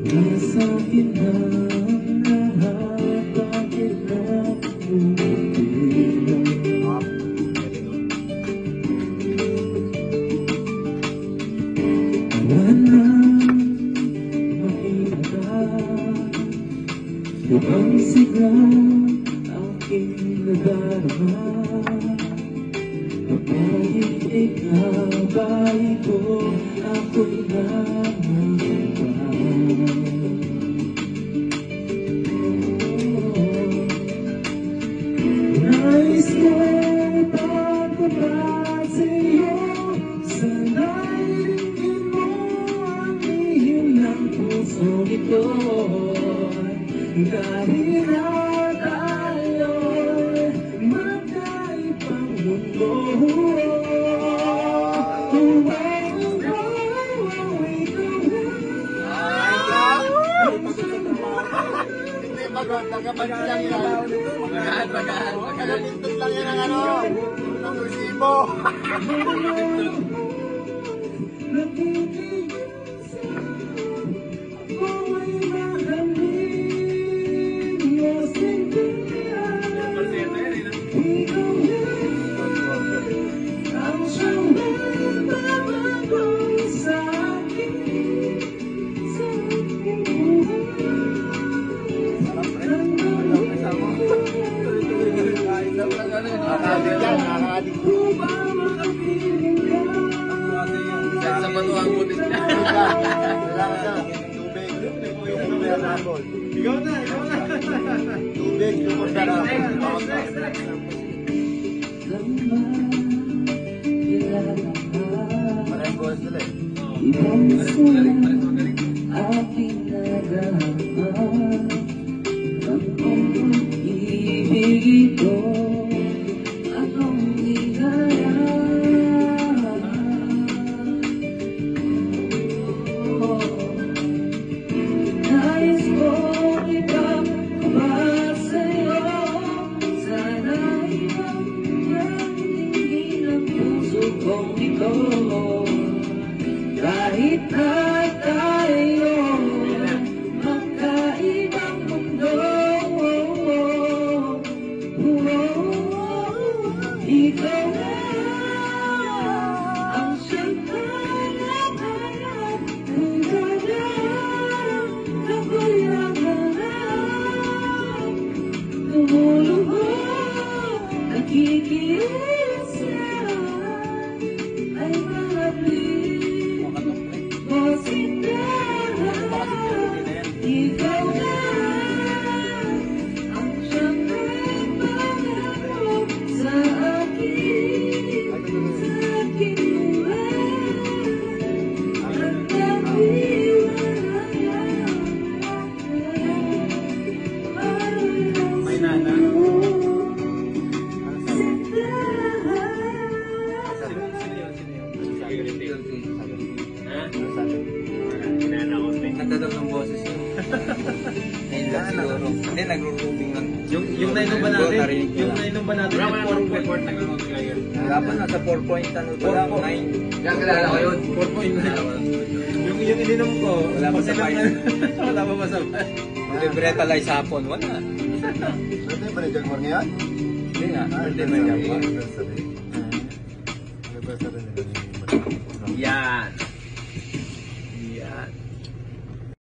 Nasa akin na ang lahat, bakit nakukulilang? Wala mahirap, ibang sigla aking nadarama. Kapag ikabay ko, ako'y namamaga. Nais ko ipagpapag sa'yo, sana'y ringin mo ang ihim ng puso ito. Dahil na tayo'y magkaibang mundo. Tagapaglang yan. Magalintot lang yan ang ano. Ang resibo. Nakakadik ko. Sa matuang bulit niya. Tubig. Ikaw na. Tubig. Maraming boys nila eh. Ibang sila aking nadarama. Ang pag-ibig ito, anong ligaya. Nais ko ipagpapag sa'yo, sana'y magkatingin ang puso kong ito. Kahit na tayo magkaibang mundo, ikaw na ang siyang hanap-hanap. Kung ganda ako'y nahanap, lumuluhod, nakikiis na ay mga ikaw na ang siyang nagpapangarap sa aking buhay. At May nana. Nagdadam ng boses yun. Ngayon lang siguro. Hindi, nagro-rooming lang. Yung nainom ba natin? Yung nainom ba natin? Wala mo ng report na gano'n ngayon. Wala pa, nasa 4 point ano pa lang, 9. Yan, kilala ko yun. 4.9. Yung ininom ko, Wala pa sa bayan. Wala pa ba sa bayan? Mag-bretalize hapon, wala. Birthday ba ni Jaguar ngayon? Hindi nga, hindi na yan. Anniversary. Anniversary nila. Yan.